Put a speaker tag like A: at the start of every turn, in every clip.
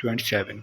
A: 27।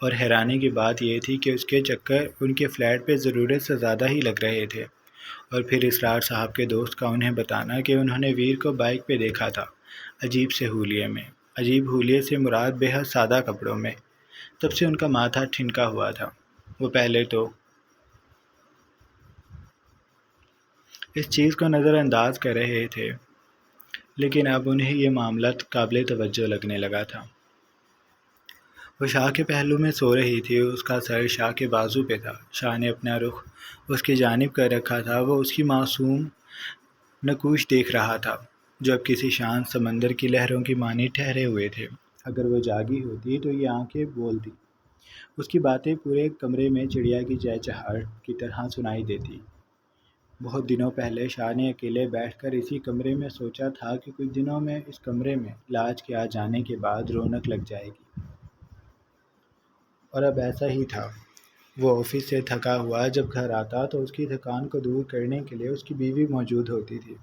A: اور حیرانی کی بات یہ تھی کہ اس کے چکر ان کے فلیٹ پہ ضرورت سے زیادہ ہی لگ رہے تھے۔ اور پھر اسرار صاحب کے دوست کا انہیں بتانا کہ انہوں نے ویر کو بائک پہ دیکھا تھا، عجیب سے حولیے میں۔ عجیب حولیے سے مراد بے حد سادہ کپڑوں میں۔ تب سے ان کا ماتھا ٹھنکا ہوا تھا۔ وہ پہلے تو اس چیز کو نظر انداز کر رہے تھے، لیکن اب انہیں یہ معاملہ قابل توجہ لگنے لگا تھا۔ وہ شاہ کے پہلو میں سو رہی تھی، اس کا سر شاہ کے بازو پہ تھا۔ شاہ نے اپنا رخ اس کی جانب کر رکھا تھا۔ وہ اس کی معصوم نقوش دیکھ رہا تھا، جو اب کسی شانت سمندر کی لہروں کی مانی ٹھہرے ہوئے تھے۔ اگر وہ جاگی ہوتی تو یہ آنکھیں بولتی، اس کی باتیں پورے کمرے میں چڑیا کی چہچہاہٹ کی طرح سنائی دیتی۔ بہت دنوں پہلے شاہ نے اکیلے بیٹھ کر اسی کمرے میں سوچا تھا کہ کچھ دنوں میں اس کمرے میں لاج کے آ جانے کے بعد رونق لگ جائے گی، اور اب ایسا ہی تھا۔ وہ آفس سے تھکا ہوا جب گھر آتا تو اس کی تھکان کو دور کرنے کے لیے اس کی بیوی موجود ہوتی تھی،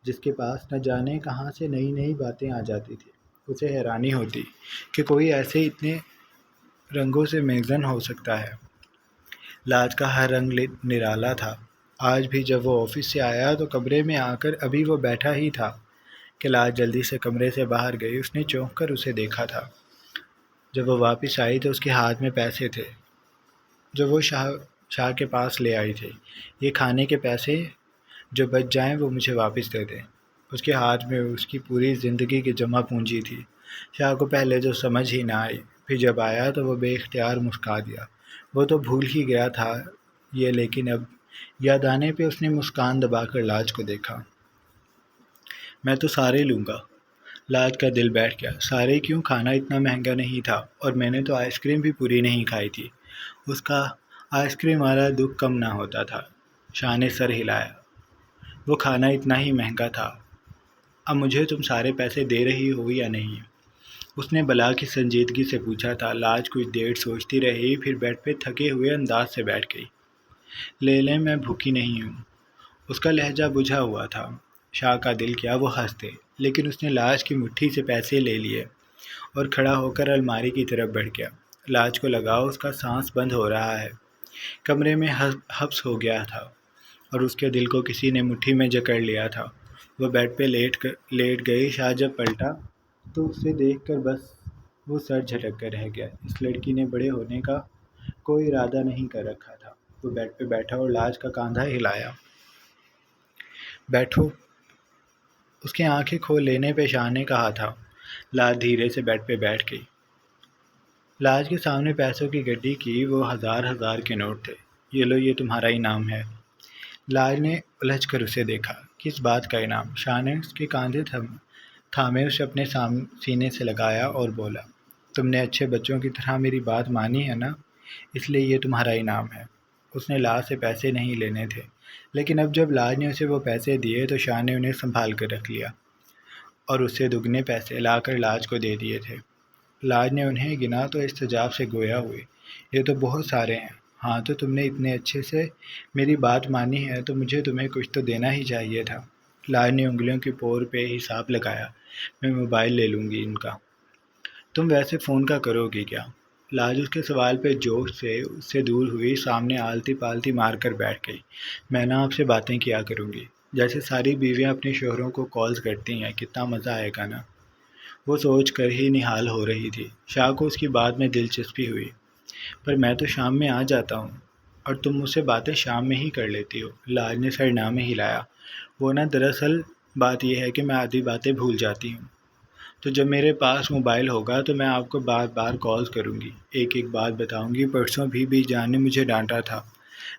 A: جس کے پاس نہ جانے کہاں سے نئی نئی باتیں آ جاتی تھیں۔ اسے حیرانی ہوتی کہ کوئی ایسے اتنے رنگوں سے میزن ہو سکتا ہے۔ لاج کا ہر رنگ نرالا تھا۔ آج بھی جب وہ آفس سے آیا تو کمرے میں آ کر ابھی وہ بیٹھا ہی تھا کہ لاج جلدی سے کمرے سے باہر گئی۔ اس نے چونک کر اسے دیکھا تھا۔ جب وہ واپس آئی تو اس کے ہاتھ میں پیسے تھے، جو وہ شاہ کے پاس لے آئی تھی۔ یہ کھانے کے پیسے جو بچ جائیں وہ مجھے واپس دے دیں۔ اس کے ہاتھ میں اس کی پوری زندگی کی جمع پونجی تھی۔ شاہ کو پہلے تو سمجھ ہی نہ آئی، پھر جب آیا تو وہ بے اختیار مسکرا دیا۔ وہ تو بھول ہی گیا تھا یہ، لیکن اب یاد آنے پہ اس نے مسکان دبا کر لاج کو دیکھا۔ میں تو سارے لوں گا۔ لاج کا دل بیٹھ گیا۔ سارے کیوں؟ کھانا اتنا مہنگا نہیں تھا، اور میں نے تو آئس کریم بھی پوری نہیں کھائی تھی۔ اس کا آئس کریم والا دکھ کم نہ ہوتا تھا۔ شاہ نے سر ہلایا۔ وہ کھانا اتنا ہی مہنگا تھا۔ اب مجھے تم سارے پیسے دے رہی ہو یا نہیں؟ اس نے بلا کی سنجیدگی سے پوچھا تھا۔ لاج کچھ دیر سوچتی رہی، پھر بیڈ پہ تھکے ہوئے انداز سے بیٹھ گئی۔ لے لیں، میں بھوکی نہیں ہوں۔ اس کا لہجہ بجھا ہوا تھا۔ شاہ کا دل کیا وہ ہنس دے، لیکن اس نے لاج کی مٹھی سے پیسے لے لیے اور کھڑا ہو کر الماری کی طرف بڑھ گیا۔ لاج کو لگا اس کا سانس بند ہو رہا ہے، کمرے میں حبس ہو گیا تھا، اور اس کے دل کو کسی نے مٹھی میں جکڑ لیا تھا۔ وہ بیڈ پہ لیٹ گئی۔ شاہ جب پلٹا تو اسے دیکھ کر بس وہ سر جھٹک کر رہ گیا۔ اس لڑکی نے بڑے ہونے کا کوئی ارادہ نہیں کر رکھا تھا۔ وہ بیڈ پہ بیٹھا اور لاج کا کاندھا ہلایا۔ بیٹھو۔ اس کے آنکھیں کھول لینے پہ شاہ نے کہا تھا۔ لاج دھیرے سے بیڈ پہ بیٹھ گئی۔ لاج کے سامنے پیسوں کی گڈی کی وہ ہزار کے نوٹ تھے۔ یہ لو، یہ تمہارا انعام ہے۔ لاج نے الجھ کر اسے دیکھا۔ کس بات کا انعام؟ شاہ نے اس کے کاندھے تھامے اسے اپنے سینے سے لگایا اور بولا، تم نے اچھے بچوں کی طرح میری بات مانی ہے نا، اس لیے یہ تمہارا انعام ہے۔ اس نے لاج سے پیسے نہیں لینے تھے، لیکن اب جب لاج نے اسے وہ پیسے دیے تو شاہ نے انہیں سنبھال کر رکھ لیا اور اس سے دگنے پیسے لا کر لاج کو دے دیے تھے۔ لاج نے انہیں گنا تو استجاب سے گویا ہوئی، یہ تو بہت سارے ہیں۔ ہاں، تو تم نے اتنے اچھے سے میری بات مانی ہے تو مجھے تمہیں کچھ تو دینا ہی چاہیے تھا۔ لاج نے انگلیوں کی پور پہ حساب لگایا۔ میں موبائل لے لوں گی ان کا۔ تم ویسے فون کا کرو گی کیا؟ لاج اس کے سوال پہ جوش سے اس سے دور ہوئی، سامنے آلتی پالتی مار کر بیٹھ گئی۔ میں نہ آپ سے باتیں کیا کروں گی، جیسے ساری بیویاں اپنے شوہروں کو کالز کرتی ہیں، کتنا مزہ آئے گا نا۔ وہ سوچ کر ہی نہال ہو رہی تھی۔ شاہ کو اس کی بات میں دلچسپی ہوئی۔ پر میں تو شام میں آ جاتا ہوں، اور تم مجھ سے باتیں شام میں ہی کر لیتی ہو۔ لاج نے سر نہ میں ہلایا۔ وہ نا، دراصل بات یہ ہے کہ میں آدھی باتیں بھول جاتی ہوں، تو جب میرے پاس موبائل ہوگا تو میں آپ کو بار بار کالز کروں گی، ایک ایک بات بتاؤں گی۔ پرسوں بھی بی جان نے مجھے ڈانٹا تھا،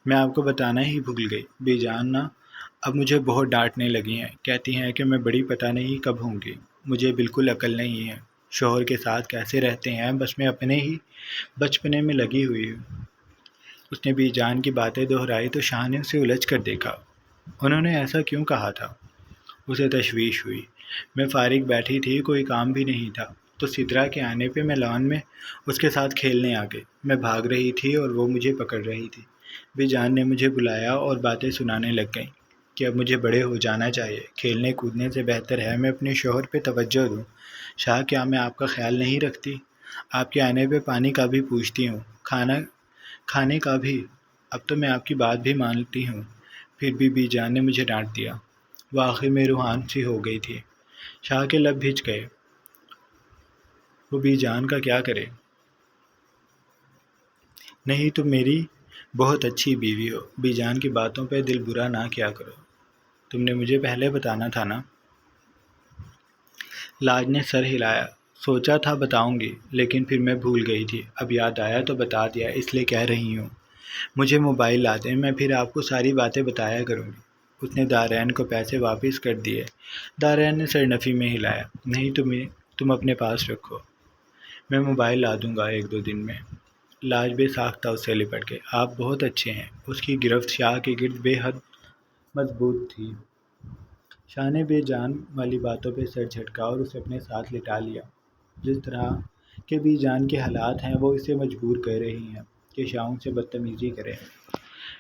A: میں آپ کو بتانا ہی بھول گئی۔ بی جان نا اب مجھے بہت ڈانٹنے لگی ہیں، کہتی ہیں کہ میں بڑی پتہ نہیں کب ہوں گی۔ مجھے بالکل عقل نہیں ہے، شوہر کے ساتھ کیسے رہتے ہیں، بس میں اپنے ہی بچپنے میں لگی ہوئی ہوں۔ اس نے بی جان کی باتیں دہرائی تو شاہ نے اسے الجھ کر دیکھا۔ انہوں نے ایسا کیوں کہا تھا؟ اسے تشویش ہوئی۔ میں فارغ بیٹھی تھی، کوئی کام بھی نہیں تھا، تو سترا کے آنے پہ میں لان میں اس کے ساتھ کھیلنے آ گئی۔ میں بھاگ رہی تھی اور وہ مجھے پکڑ رہی تھی۔ بی جان نے مجھے بلایا اور باتیں سنانے لگ گئیں کہ اب مجھے بڑے ہو جانا چاہیے، کھیلنے کودنے سے بہتر ہے میں اپنے شوہر پہ توجہ دوں۔ شاہ، کیا میں آپ کا خیال نہیں رکھتی؟ آپ کے آنے پہ پانی کا بھی پوچھتی ہوں، کھانے کا بھی۔ اب تو میں آپ کی بات بھی مانتی ہوں، پھر بھی بی جان نے مجھے ڈانٹ دیا۔ وہ آخر میں روحان سی ہو گئی تھی۔ شاہ کے لب بھج گئے۔ وہ بی جان کا کیا کرے؟ نہیں، تم میری بہت اچھی بیوی ہو، بی جان کی باتوں پہ دل برا نہ کیا کرو، تم نے مجھے پہلے بتانا تھا نا۔ لاج نے سر ہلایا۔ سوچا تھا بتاؤں گی، لیکن پھر میں بھول گئی تھی، اب یاد آیا تو بتا دیا، اس لیے کہہ رہی ہوں۔ مجھے موبائل لا دیں، میں پھر آپ کو ساری باتیں بتایا کروں گی۔ اس نے دارین کو پیسے واپس کر دیے۔ دارین نے سر نفی میں ہلایا۔ نہیں، تم اپنے پاس رکھو، میں موبائل لا دوں گا 1-2 دن میں۔ لاج بے ساختہ اس سے لپٹ گئے۔ آپ بہت اچھے ہیں۔ اس کی گرفت شاہ کے گرد بے حد مضبوط تھی۔ شاہ نے بے جان والی باتوں پہ سر جھٹکا اور اسے اپنے ساتھ لٹا لیا۔ جس طرح کے بی جان کے حالات ہیں وہ اسے مجبور کر رہی ہیں کہ شاہ ان سے بدتمیزی کرے۔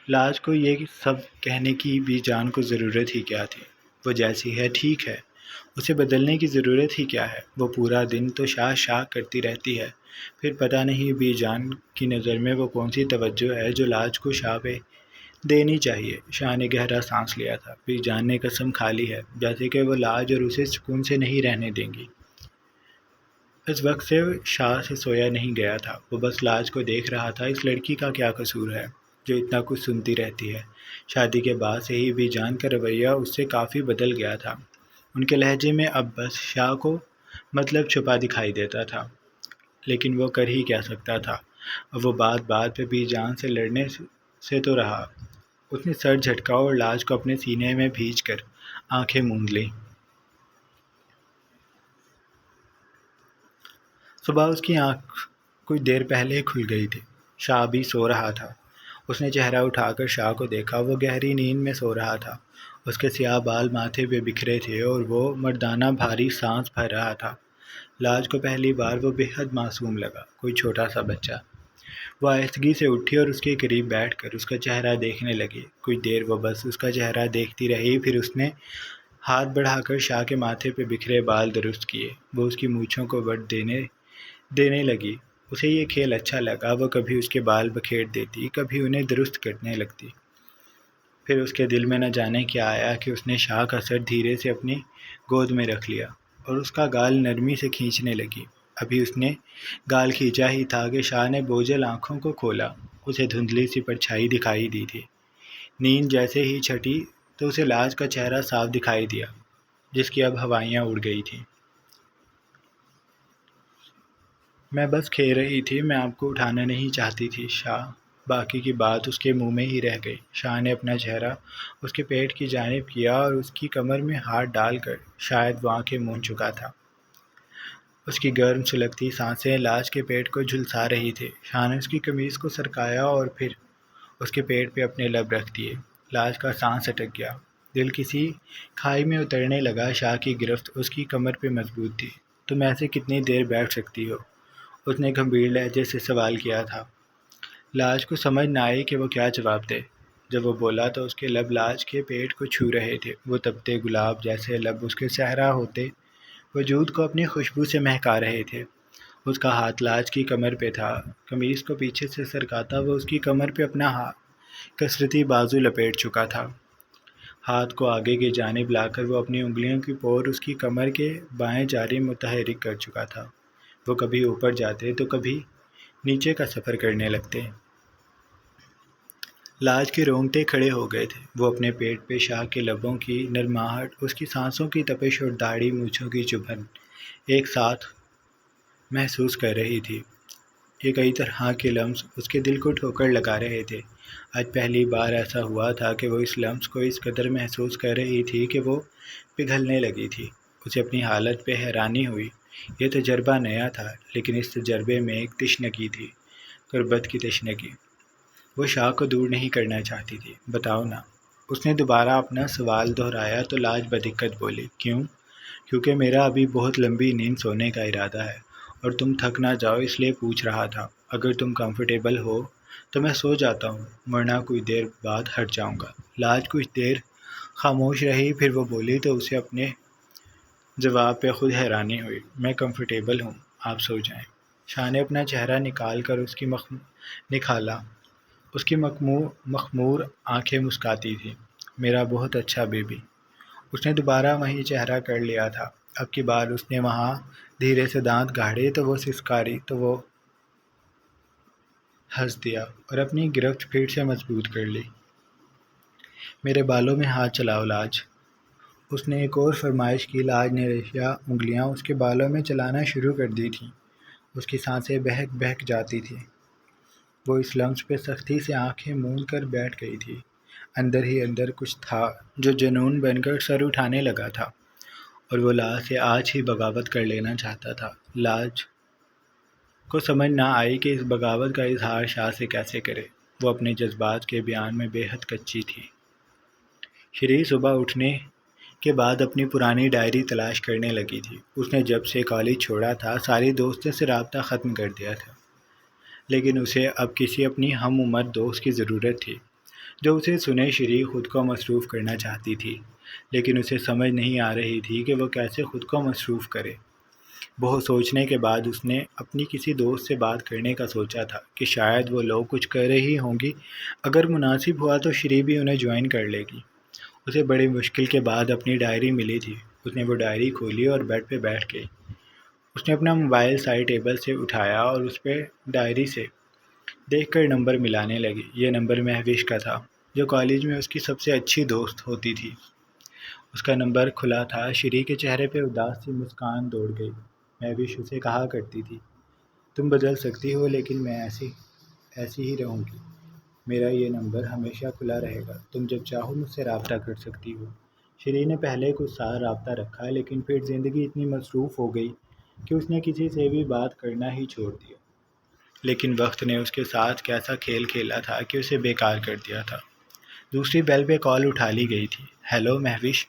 A: لاج کو یہ سب کہنے کی بی جان کو ضرورت ہی کیا تھی؟ وہ جیسی ہے ٹھیک ہے، اسے بدلنے کی ضرورت ہی کیا ہے؟ وہ پورا دن تو شاہ شاہ کرتی رہتی ہے، پھر پتہ نہیں بی جان کی نظر میں وہ کون سی توجہ ہے جو لاج کو شاہ پہ دینی چاہیے۔ شاہ نے گہرا سانس لیا تھا۔ بی جان نے قسم کھا لی ہے، جیسے کہ وہ لاج اور اسے سکون سے نہیں رہنے دیں گی۔ اس وقت سے شاہ سے سویا نہیں گیا تھا، وہ بس لاج کو دیکھ رہا تھا۔ اس لڑکی کا کیا قصور ہے جو اتنا کچھ سنتی رہتی ہے؟ شادی کے بعد سے ہی بی جان کا رویہ اس سے کافی بدل گیا تھا۔ ان کے لہجے میں اب بس شاہ کو مطلب چھپا دکھائی دیتا تھا، لیکن وہ کر ہی کیا سکتا تھا؟ اب وہ بات پہ بی جان سے لڑنے سے تو رہا۔ اس نے سر جھٹکا اور لاج کو اپنے سینے میں بھیج کر آنکھیں موند لیں۔ صبح اس کی آنکھ کچھ دیر پہلے کھل گئی تھی۔ شاہ بھی سو رہا تھا۔ اس نے چہرہ اٹھا کر شاہ کو دیکھا۔ وہ گہری نیند میں سو رہا تھا۔ اس کے سیاہ بال ماتھے پہ بکھرے تھے اور وہ مردانہ بھاری سانس بھر رہا تھا۔ لاج کو پہلی بار وہ بے حد معصوم لگا، کوئی چھوٹا سا بچہ۔ وہ آہستگی سے اٹھی اور اس کے قریب بیٹھ کر اس کا چہرہ دیکھنے لگی۔ کچھ دیر وہ بس اس کا چہرہ دیکھتی رہی، پھر اس نے ہاتھ بڑھا کر شاہ کے ماتھے پہ بکھرے بال درست کیے۔ وہ اس کی مونچھوں کو وٹ دینے لگی۔ اسے یہ کھیل اچھا لگا۔ وہ کبھی اس کے بال بکھیر دیتی، کبھی انہیں درست کرنے لگتی۔ پھر اس کے دل میں نہ جانے کیا آیا کہ اس نے شاہ کا سر دھیرے سے اپنی گود میں رکھ لیا اور اس کا گال نرمی سے کھینچنے لگی۔ ابھی اس نے گال کھینچا ہی تھا کہ شاہ نے بوجھل آنکھوں کو کھولا۔ اسے دھندلی سی پرچھائی دکھائی دی تھی۔ نیند جیسے ہی چھٹی تو اسے لاج کا چہرہ صاف دکھائی دیا، جس کی اب ہوائیاں اڑ گئی تھیں۔ میں بس کھیل رہی تھی، میں آپ کو اٹھانا نہیں چاہتی تھی شاہ۔ باقی کی بات اس کے منہ میں ہی رہ گئی۔ شاہ نے اپنا چہرہ اس کے پیٹ کی جانب کیا اور اس کی کمر میں ہاتھ ڈال کر شاید وہ آنکھیں موند چکا تھا۔ اس کی گرم سلگتی سانسیں لاج کے پیٹ کو جھلسا رہی تھی۔ شاہ نے اس کی قمیض کو سرکایا اور پھر اس کے پیٹ پہ اپنے لب رکھ دیے۔ لاج کا سانس اٹک گیا، دل کسی کھائی میں اترنے لگا۔ شاہ کی گرفت اس کی کمر پہ مضبوط تھی۔ تم ایسے کتنی دیر بیٹھ سکتی ہو؟ اس نے گمبھیر لہجے سے سوال کیا تھا۔ لاج کو سمجھ نہ آئی کہ وہ کیا جواب دے۔ جب وہ بولا تو اس کے لب لاج کے پیٹ کو چھو رہے تھے۔ وہ تپتے گلاب جیسے لب اس کے صحرا ہوتے وجود کو اپنی خوشبو سے مہکا رہے تھے۔ اس کا ہاتھ لاج کی کمر پہ تھا۔ قمیض کو پیچھے سے سرکاتا وہ اس کی کمر پہ اپنا کثرتی بازو لپیٹ چکا تھا۔ ہاتھ کو آگے کی جانب لا کر وہ اپنی انگلیوں کی پور اس کی کمر کے بائیں جانب متحرک کر چکا تھا۔ وہ کبھی اوپر جاتے تو کبھی نیچے کا سفر کرنے لگتے۔ لاج کے رونگٹے کھڑے ہو گئے تھے۔ وہ اپنے پیٹ پہ شاہ کے لبوں کی نرماہٹ، اس کی سانسوں کی تپش اور داڑھی مونچھوں کی چبھن ایک ساتھ محسوس کر رہی تھی۔ یہ کئی طرح کے لمس اس کے دل کو ٹھوکر لگا رہے تھے۔ آج پہلی بار ایسا ہوا تھا کہ وہ اس لمس کو اس قدر محسوس کر رہی تھی کہ وہ پگھلنے لگی تھی۔ اسے اپنی حالت پہ حیرانی ہوئی۔ یہ تجربہ نیا تھا، لیکن اس تجربے میں ایک تشنگی تھی، قربت کی تشنگی۔ وہ شاہ کو دور نہیں کرنا چاہتی تھی۔ بتاؤ نا۔ اس نے دوبارہ اپنا سوال دہرایا تو لاج بدقت بولی، کیوں؟ کیونکہ میرا ابھی بہت لمبی نیند سونے کا ارادہ ہے اور تم تھک نہ جاؤ اس لیے پوچھ رہا تھا۔ اگر تم کمفرٹیبل ہو تو میں سو جاتا ہوں، ورنہ کچھ دیر بعد ہٹ جاؤں گا۔ لاج کچھ دیر خاموش رہی، پھر وہ بولی تو اسے اپنے جواب پہ خود حیرانی ہوئی۔ میں کمفرٹیبل ہوں، آپ سو جائیں۔ شاہ نے اپنا چہرہ نکال کر نکھالا۔ اس کی مخمور آنکھیں مسکاتی تھیں۔ میرا بہت اچھا بیبی۔ اس نے دوبارہ وہیں چہرہ کر لیا تھا۔ اب کی بار اس نے وہاں دھیرے سے دانت گاڑے تو وہ سسکاری تو وہ ہنس دیا اور اپنی گرفت پھر سے مضبوط کر لی۔ میرے بالوں میں ہاتھ چلاؤ لاج۔ اس نے ایک اور فرمائش کی۔ لاج نے ریشہ انگلیاں اس کے بالوں میں چلانا شروع کر دی تھیں۔ اس کی سانسیں بہک بہک جاتی تھیں۔ وہ اس لمس پہ سختی سے آنکھیں موند کر بیٹھ گئی تھی۔ اندر ہی اندر کچھ تھا جو جنون بن کر سر اٹھانے لگا تھا اور وہ لاج سے آج ہی بغاوت کر لینا چاہتا تھا۔ لاج کو سمجھ نہ آئی کہ اس بغاوت کا اظہار شاہ سے کیسے کرے۔ وہ اپنے جذبات کے بیان میں بے حد کچی تھی۔ شری صبح اٹھنے کے بعد اپنی پرانی ڈائری تلاش کرنے لگی تھی۔ اس نے جب سے کالج چھوڑا تھا ساری دوستوں سے رابطہ ختم کر دیا تھا، لیکن اسے اب کسی اپنی ہم عمر دوست کی ضرورت تھی جو اسے سنے۔ شری خود کو مصروف کرنا چاہتی تھی، لیکن اسے سمجھ نہیں آ رہی تھی کہ وہ کیسے خود کو مصروف کرے۔ بہت سوچنے کے بعد اس نے اپنی کسی دوست سے بات کرنے کا سوچا تھا کہ شاید وہ لوگ کچھ کر رہی ہوں گی۔ اگر مناسب ہوا تو شری بھی انہیں جوائن کر لے گی۔ اسے بڑی مشکل کے بعد اپنی ڈائری ملی تھی۔ اس نے وہ ڈائری کھولی اور بیڈ پہ بیٹھ گئی۔ اس نے اپنا موبائل سائڈ ٹیبل سے اٹھایا اور اس پہ ڈائری سے دیکھ کر نمبر ملانے لگی۔ یہ نمبر مہوش کا تھا جو کالج میں اس کی سب سے اچھی دوست ہوتی تھی۔ اس کا نمبر کھلا تھا۔ شری کے چہرے پہ اداس سی مسکان دوڑ گئی۔ مہوش اسے کہا کرتی تھی، تم بدل سکتی ہو لیکن میں ایسی ہی رہوں گی۔ میرا یہ نمبر ہمیشہ کھلا رہے گا، تم جب چاہو مجھ سے رابطہ کر سکتی ہو۔ شری نے پہلے کچھ سال رابطہ رکھا، لیکن پھر زندگی اتنی مصروف ہو گئی کہ اس نے کسی سے بھی بات کرنا ہی چھوڑ دیا۔ لیکن وقت نے اس کے ساتھ کیسا کھیل کھیلا تھا کہ اسے بیکار کر دیا تھا۔ دوسری بیل پہ کال اٹھا لی گئی تھی۔ ہیلو مہوش۔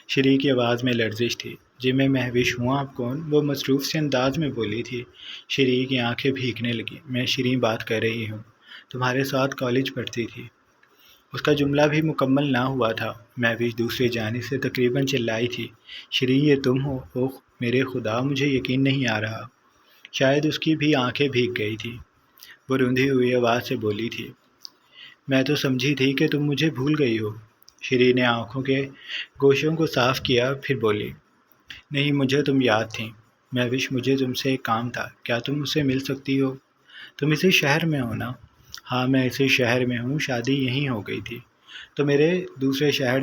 A: شری کی آواز میں لرزش تھی۔ جی میں مہوش ہوں، آپ کون؟ وہ مصروف سے انداز میں بولی تھی۔ شری کی آنکھیں بھیگنے لگیں۔ میں شری بات کر رہی ہوں، تمہارے ساتھ کالج پڑھتی تھی۔ اس کا جملہ بھی مکمل نہ ہوا تھا، مہوش دوسری جانب سے تقریباً چلائی تھی، شری یہ تم ہو؟ اوہ میرے خدا، مجھے یقین نہیں آ رہا۔ شاید اس کی بھی آنکھیں بھیگ گئی تھی۔ وہ روندھی ہوئی آواز سے بولی تھی، میں تو سمجھی تھی کہ تم مجھے بھول گئی ہو۔ شری نے آنکھوں کے گوشوں کو صاف کیا، پھر بولی، نہیں مجھے تم یاد تھیں۔ مہوش مجھے تم سے ایک کام تھا، کیا تم مجھ سے مل سکتی ہو؟ تم اسی شہر میں ہو نا؟ ہاں میں اسی شہر میں ہوں، شادی یہیں ہو گئی تھی تو میرے دوسرے شہر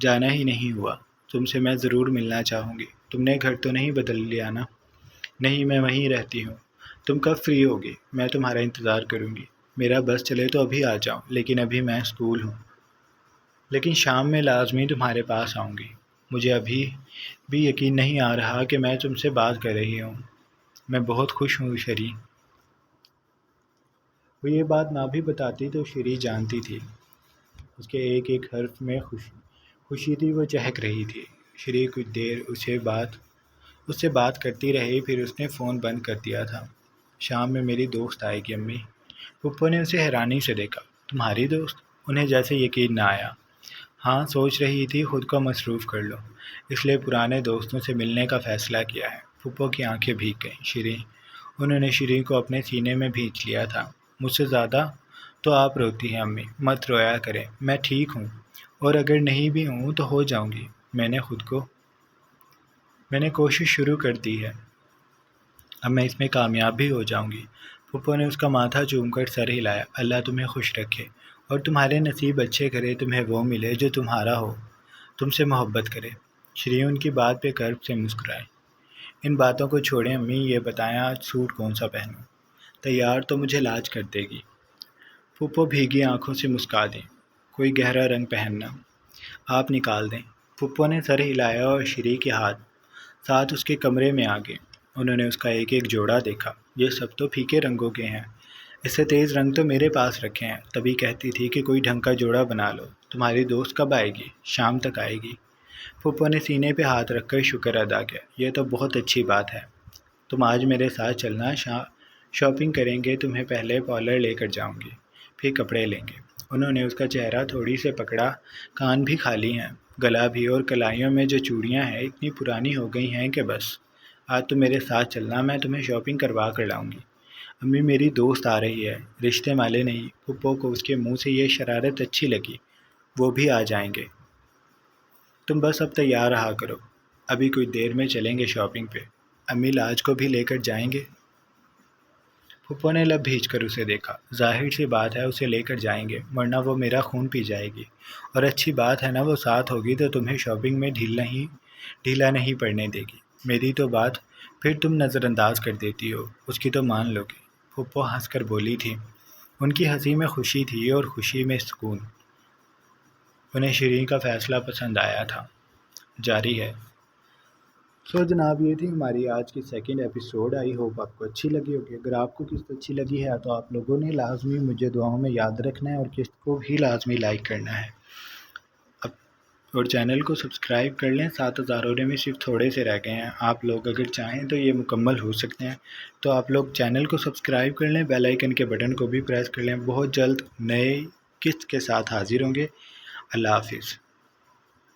A: جانا ہی نہیں ہوا۔ تم سے میں ضرور ملنا چاہوں گی۔ تم نے گھر تو نہیں بدل لیا نا؟ نہیں میں وہیں رہتی ہوں۔ تم کب فری ہوگی؟ میں تمہارا انتظار کروں گی۔ میرا بس چلے تو ابھی آ جاؤں، لیکن ابھی میں اسکول ہوں۔ لیکن شام میں لازمی تمہارے پاس آؤں گی۔ مجھے ابھی بھی یقین نہیں آ رہا کہ میں تم سے بات کر رہی ہوں۔ میں بہت خوش ہوں شری۔ وہ یہ بات نہ بھی بتاتی تو شری جانتی تھی اس کے ایک ایک حرف میں خوشی تھی۔ وہ چہک رہی تھی۔ شری کچھ دیر اس سے بات کرتی رہی، پھر اس نے فون بند کر دیا تھا۔ شام میں میری دوست آئے گی امی۔ پھپھو نے اسے حیرانی سے دیکھا۔ تمہاری دوست؟ انہیں جیسے یقین نہ آیا۔ ہاں سوچ رہی تھی خود کو مصروف کر لو، اس لیے پرانے دوستوں سے ملنے کا فیصلہ کیا ہے۔ پھپھو کی آنکھیں بھیگ گئیں۔ شری، انہوں نے شری کو اپنے سینے میں بھینچ لیا تھا۔ مجھ سے زیادہ تو آپ روتی ہیں امی، مت رویا کریں، میں ٹھیک ہوں، اور اگر نہیں بھی ہوں تو ہو جاؤں گی۔ میں نے کوشش شروع کر دی ہے، اب میں اس میں کامیاب بھی ہو جاؤں گی۔ پھپھو نے اس کا ماتھا چوم کر سر ہلایا۔ اللہ تمہیں خوش رکھے اور تمہارے نصیب اچھے کرے، تمہیں وہ ملے جو تمہارا ہو، تم سے محبت کرے۔ شری ان کی بات پہ کرب سے مسکرائے۔ ان باتوں کو چھوڑیں امی، یہ بتائیں آج سوٹ کون سا پہنوں؟ تیار تو مجھے لاج کر دے گی۔ پھپھو بھیگی آنکھوں سے مسکا دیں۔ کوئی گہرا رنگ پہننا، آپ نکال دیں۔ پھپھو نے سر ہلایا اور شری کے ہاتھ ساتھ اس کے کمرے میں آ گئے۔ انہوں نے اس کا ایک ایک جوڑا دیکھا۔ یہ سب تو پھیکے رنگوں کے ہیں، اس سے تیز رنگ تو میرے پاس رکھے ہیں۔ تبھی کہتی تھی کہ کوئی ڈھنگ کا جوڑا بنا لو۔ تمہاری دوست کب آئے گی؟ شام تک آئے گی۔ پھپھو نے سینے پہ ہاتھ رکھ کر شکر ادا کیا۔ یہ تو بہت اچھی بات ہے۔ تم آج میرے ساتھ چلنا، شاپنگ کریں گے، تمہیں پہلے پارلر لے کر جاؤں گی، پھر کپڑے لیں گے۔ انہوں نے اس کا چہرہ تھوڑی سے پکڑا۔ کان بھی خالی ہیں، گلا بھی، اور کلائیوں میں جو چوڑیاں ہیں اتنی پرانی ہو گئی ہیں کہ بس آج تو میرے ساتھ چلنا، میں تمہیں شاپنگ کروا کر لاؤں گی۔ امی میری دوست آ رہی ہے، رشتے والے نہیں۔ پھپھو کو اس کے منہ سے یہ شرارت اچھی لگی۔ وہ بھی آ جائیں گے۔ تم بس اب تیار رہا کرو، ابھی کوئی دیر میں چلیں گے شاپنگ پہ۔ امی لاج کو بھی لے کر جائیں گے؟ پھپھو نے لب بھیج کر اسے دیکھا۔ ظاہر سی بات ہے اسے لے کر جائیں گے، ورنہ وہ میرا خون پی جائے گی۔ اور اچھی بات ہے نا، وہ ساتھ ہوگی تو تمہیں شاپنگ میں ڈھیلا نہیں پڑنے دے گی۔ میری تو بات پھر تم نظر انداز کر دیتی ہو، اس کی تو مان لو گے۔ پھپھو ہنس کر بولی تھی۔ ان کی ہنسی میں خوشی تھی اور خوشی میں سکون۔ انہیں شیریں کا فیصلہ پسند آیا تھا۔ جاری ہے۔ جناب، یہ تھی ہماری آج کی سیکنڈ ایپیسوڈ۔ آئی ہوپ آپ کو اچھی لگی ہوگی۔ اگر آپ کو قسط اچھی لگی ہے تو آپ لوگوں نے لازمی مجھے دعاؤں میں یاد رکھنا ہے اور قسط کو بھی لازمی لائک کرنا ہے اور چینل کو سبسکرائب کر لیں۔ 7,000 ہونے میں صرف تھوڑے سے رہ گئے ہیں۔ آپ لوگ اگر چاہیں تو یہ مکمل ہو سکتے ہیں، تو آپ لوگ چینل کو سبسکرائب کر لیں، بیل آئیکن کے بٹن کو بھی پریس کر لیں۔ بہت جلد نئے قسط کے ساتھ حاضر ہوں گے۔ اللہ حافظ۔